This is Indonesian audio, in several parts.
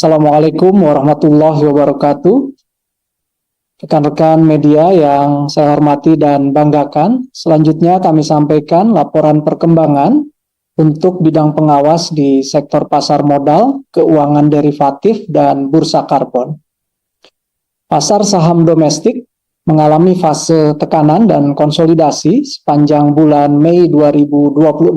Assalamualaikum warahmatullahi wabarakatuh. Rekan-rekan media yang saya hormati dan banggakan, selanjutnya kami sampaikan laporan perkembangan untuk bidang pengawas di sektor pasar modal, keuangan derivatif, dan bursa karbon. Pasar saham domestik mengalami fase tekanan dan konsolidasi sepanjang bulan Mei 2026.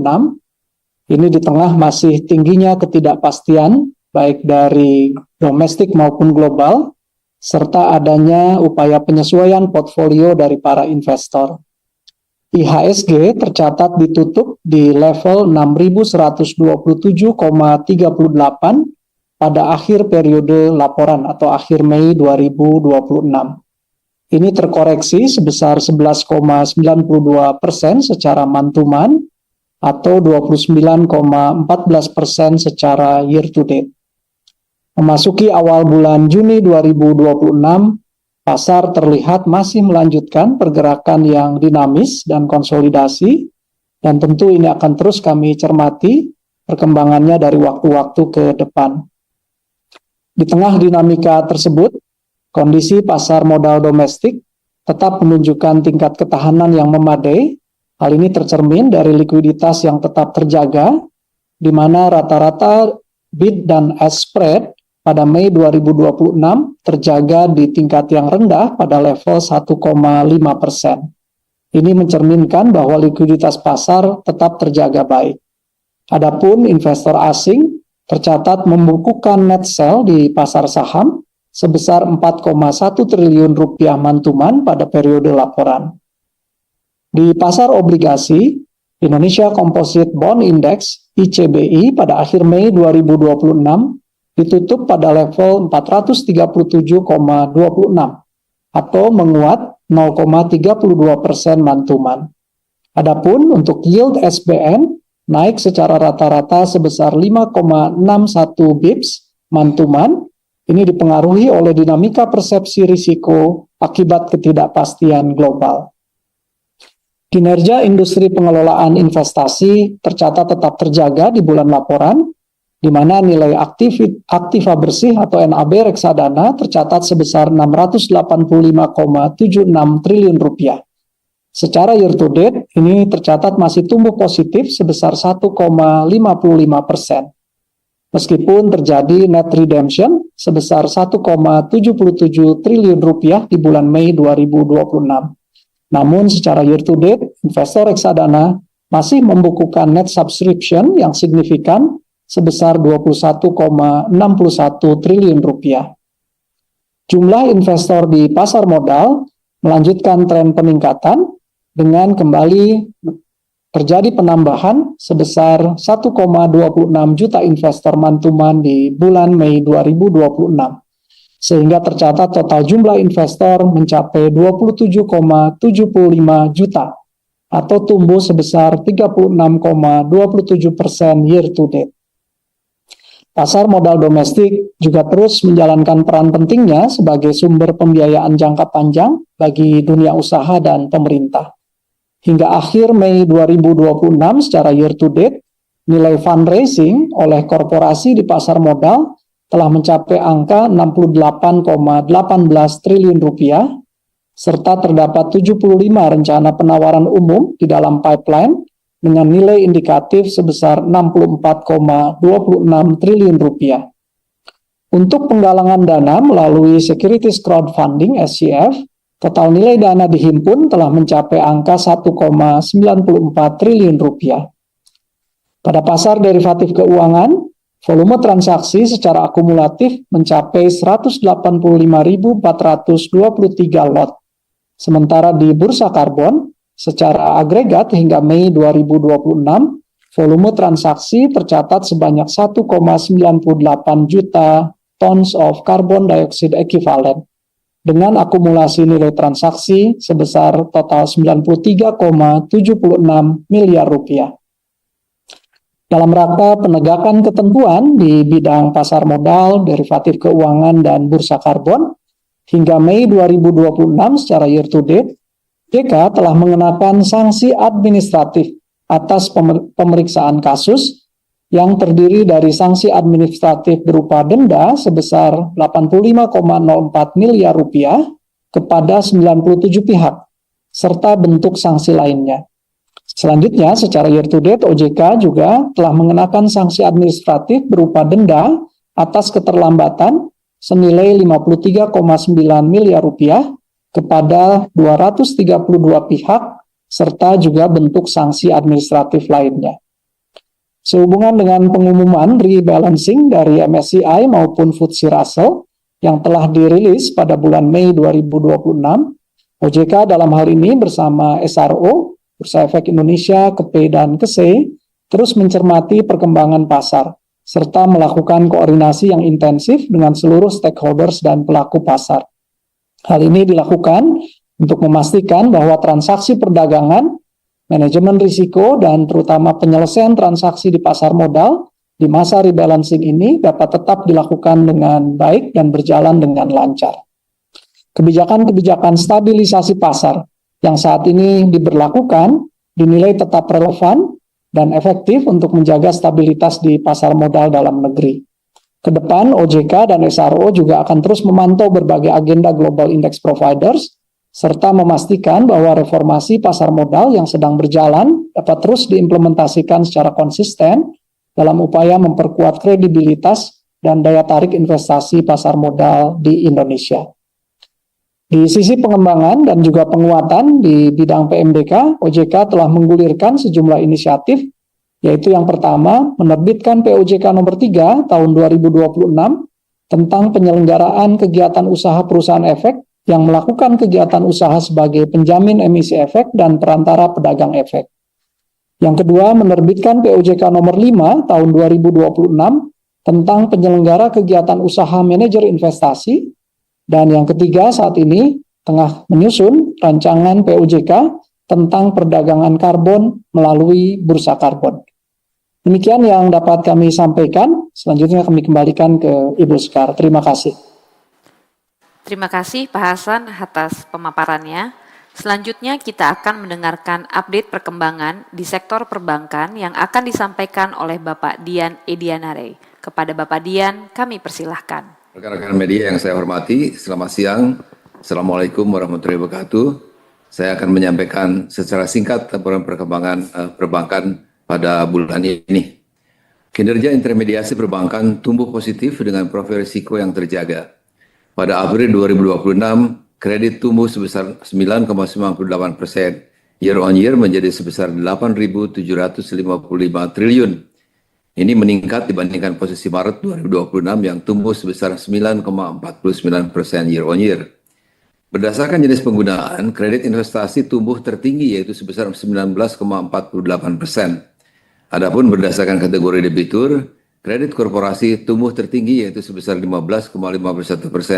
Ini di tengah masih tingginya ketidakpastian baik dari domestik maupun global, serta adanya upaya penyesuaian portfolio dari para investor. IHSG tercatat ditutup di level 6.127,38 pada akhir periode laporan atau akhir Mei 2026. Ini terkoreksi sebesar 11,92% secara month-to-month atau 29,14% secara year to date. Memasuki awal bulan Juni 2026, pasar terlihat masih melanjutkan pergerakan yang dinamis dan konsolidasi, dan tentu ini akan terus kami cermati perkembangannya dari waktu-waktu ke depan. Di tengah dinamika tersebut, kondisi pasar modal domestik tetap menunjukkan tingkat ketahanan yang memadai. Hal ini tercermin dari likuiditas yang tetap terjaga, di mana rata-rata bid dan ask spread pada Mei 2026 terjaga di tingkat yang rendah pada level 1,5%. Ini mencerminkan bahwa likuiditas pasar tetap terjaga baik. Adapun investor asing tercatat membukukan net sell di pasar saham sebesar 4,1 triliun rupiah month-to-month pada periode laporan. Di pasar obligasi, Indonesia Composite Bond Index (ICBI) pada akhir Mei 2026 ditutup pada level 437,26 atau menguat 0,32% month-to-month. Adapun untuk yield SBN naik secara rata-rata sebesar 5,61 bips month-to-month. Ini dipengaruhi oleh dinamika persepsi risiko akibat ketidakpastian global. Kinerja industri pengelolaan investasi tercatat tetap terjaga di bulan laporan, di mana nilai aktiva bersih atau NAB reksadana tercatat sebesar 685,76 triliun rupiah. Secara year to date, ini tercatat masih tumbuh positif sebesar 1,55%. Meskipun terjadi net redemption sebesar 1,77 triliun rupiah di bulan Mei 2026. Namun secara year to date, investor reksadana masih membukukan net subscription yang signifikan sebesar 21,61 triliun rupiah. Jumlah investor di pasar modal melanjutkan tren peningkatan dengan kembali terjadi penambahan sebesar 1,26 juta investor month-to-month di bulan Mei 2026. Sehingga tercatat total jumlah investor mencapai 27,75 juta atau tumbuh sebesar 36,27% year to date. Pasar modal domestik juga terus menjalankan peran pentingnya sebagai sumber pembiayaan jangka panjang bagi dunia usaha dan pemerintah. Hingga akhir Mei 2026 secara year to date, nilai fundraising oleh korporasi di pasar modal telah mencapai angka 68,18 triliun rupiah, serta terdapat 75 rencana penawaran umum di dalam pipeline dengan nilai indikatif sebesar 64,26 triliun rupiah. Untuk penggalangan dana melalui Securities Crowdfunding (SCF), total nilai dana dihimpun telah mencapai angka 1,94 triliun rupiah. Pada pasar derivatif keuangan, volume transaksi secara akumulatif mencapai 185.423 lot. Sementara di bursa karbon, secara agregat hingga Mei 2026, volume transaksi tercatat sebanyak 1,98 juta tons of carbon dioxide equivalent, dengan akumulasi nilai transaksi sebesar total 93,76 miliar rupiah. Dalam rangka penegakan ketentuan di bidang pasar modal, derivatif keuangan, dan bursa karbon, hingga Mei 2026 secara year to date, OJK telah mengenakan sanksi administratif atas pemeriksaan kasus yang terdiri dari sanksi administratif berupa denda sebesar 85,04 miliar rupiah kepada 97 pihak, serta bentuk sanksi lainnya. Selanjutnya, secara year to date, OJK juga telah mengenakan sanksi administratif berupa denda atas keterlambatan senilai 53,9 miliar rupiah kepada 232 pihak, serta juga bentuk sanksi administratif lainnya. Sehubungan dengan pengumuman rebalancing dari MSCI maupun FTSE Russell yang telah dirilis pada bulan Mei 2026, OJK dalam hal ini bersama SRO, Bursa Efek Indonesia, KEPE, dan KSE, terus mencermati perkembangan pasar, serta melakukan koordinasi yang intensif dengan seluruh stakeholders dan pelaku pasar. Hal ini dilakukan untuk memastikan bahwa transaksi perdagangan, manajemen risiko, dan terutama penyelesaian transaksi di pasar modal di masa rebalancing ini dapat tetap dilakukan dengan baik dan berjalan dengan lancar. Kebijakan-kebijakan stabilisasi pasar yang saat ini diberlakukan dinilai tetap relevan dan efektif untuk menjaga stabilitas di pasar modal dalam negeri. Kedepan, OJK dan SRO juga akan terus memantau berbagai agenda global index providers, serta memastikan bahwa reformasi pasar modal yang sedang berjalan dapat terus diimplementasikan secara konsisten dalam upaya memperkuat kredibilitas dan daya tarik investasi pasar modal di Indonesia. Di sisi pengembangan dan juga penguatan di bidang PMDK, OJK telah menggulirkan sejumlah inisiatif, yaitu yang pertama, menerbitkan POJK nomor 3 tahun 2026 tentang penyelenggaraan kegiatan usaha perusahaan efek yang melakukan kegiatan usaha sebagai penjamin emisi efek dan perantara pedagang efek. Yang kedua, menerbitkan POJK nomor 5 tahun 2026 tentang penyelenggara kegiatan usaha manajer investasi. Dan yang ketiga, saat ini tengah menyusun rancangan POJK tentang perdagangan karbon melalui bursa karbon. Demikian yang dapat kami sampaikan. Selanjutnya kami kembalikan ke Ibu Sekar. Terima kasih. Terima kasih Pak Hasan atas pemaparannya. Selanjutnya kita akan mendengarkan update perkembangan di sektor perbankan yang akan disampaikan oleh Bapak Dian Edianare. Kepada Bapak Dian, kami persilahkan. Rekan-rekan media yang saya hormati, selamat siang. Assalamualaikum warahmatullahi wabarakatuh. Saya akan menyampaikan secara singkat laporan perkembangan perbankan pada bulan ini. Kinerja intermediasi perbankan tumbuh positif dengan profil risiko yang terjaga. Pada April 2026, kredit tumbuh sebesar 9,98%, year on year menjadi sebesar 8.755 triliun. Ini meningkat dibandingkan posisi Maret 2026 yang tumbuh sebesar 9,49% year on year. Berdasarkan jenis penggunaan, kredit investasi tumbuh tertinggi yaitu sebesar 19,48%. Adapun berdasarkan kategori debitur, kredit korporasi tumbuh tertinggi yaitu sebesar 15,51%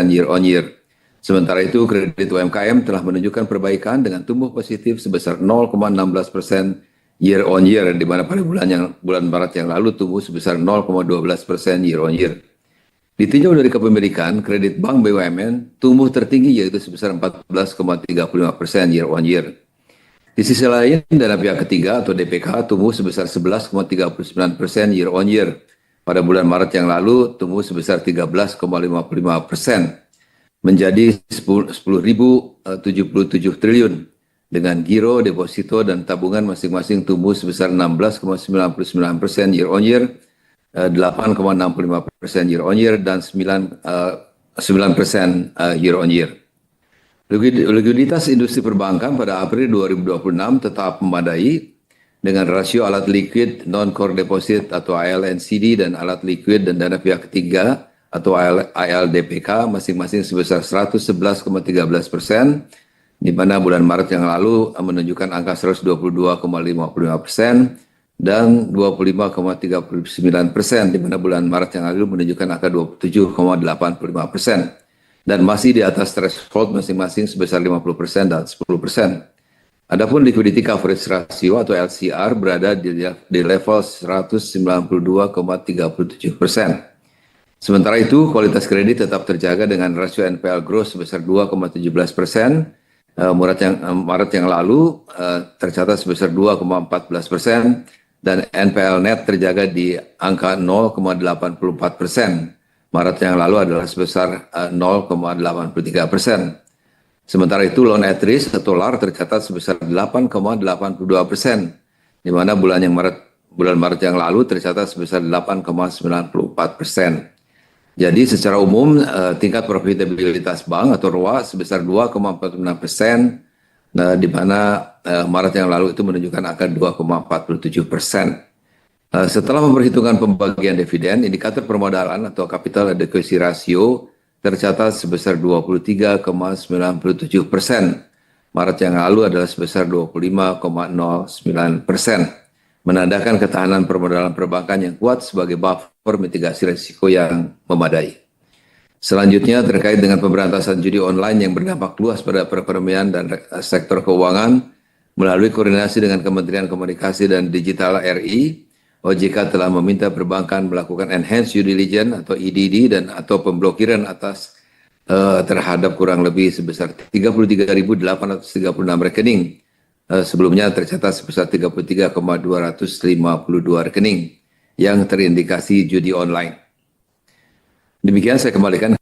year on year. Sementara itu, kredit UMKM telah menunjukkan perbaikan dengan tumbuh positif sebesar 0,16% year on year, di mana pada bulan Maret yang lalu tumbuh sebesar 0,12% year on year. Ditinjau dari kepemilikan, kredit bank BUMN tumbuh tertinggi yaitu sebesar 14,35% year on year. Di sisi lain, dana pihak ketiga atau DPK tumbuh sebesar 11,39% year on year. Pada bulan Maret yang lalu tumbuh sebesar 13,55% menjadi 10.077 triliun. Dengan giro, deposito, dan tabungan masing-masing tumbuh sebesar 16,99% year on year, 8,65% year on year, dan 9% year on year. Likuiditas industri perbankan pada April 2026 tetap memadai dengan rasio alat liquid non-core deposit atau ALNCD dan alat liquid dan dana pihak ketiga atau ALDPK masing-masing sebesar 111,13%, di mana bulan Maret yang lalu menunjukkan angka 122,55% dan 25,39%, di mana bulan Maret yang lalu menunjukkan angka 27,85%. Dan masih di atas threshold masing-masing sebesar 50% dan 10%. Adapun liquidity coverage ratio atau LCR berada di level 192,37%. Sementara itu, kualitas kredit tetap terjaga dengan rasio NPL growth sebesar 2,17%. Maret yang lalu tercatat sebesar 2,14%, dan NPL net terjaga di angka 0,84%. Maret yang lalu adalah sebesar 0,83%. Sementara itu loan at risk atau LAR tercatat sebesar 8,82%, di mana bulan Maret yang lalu tercatat sebesar 8,94%. Jadi secara umum tingkat profitabilitas bank atau ROA sebesar 2,46%, di mana Maret yang lalu itu menunjukkan angka 2,47%. Setelah memperhitungkan pembagian dividen, indikator permodalan atau capital adequacy ratio tercatat sebesar 23,97%. Maret yang lalu adalah sebesar 25,09%, menandakan ketahanan permodalan perbankan yang kuat sebagai buffer mitigasi risiko yang memadai. Selanjutnya terkait dengan pemberantasan judi online yang berdampak luas pada perekonomian dan sektor keuangan, melalui koordinasi dengan Kementerian Komunikasi dan Digital RI, OJK telah meminta perbankan melakukan enhanced due diligence atau EDD dan atau pemblokiran atas terhadap kurang lebih sebesar 33.836 rekening. Sebelumnya tercatat sebesar 33,252 rekening yang terindikasi judi online. Demikian saya kembalikan.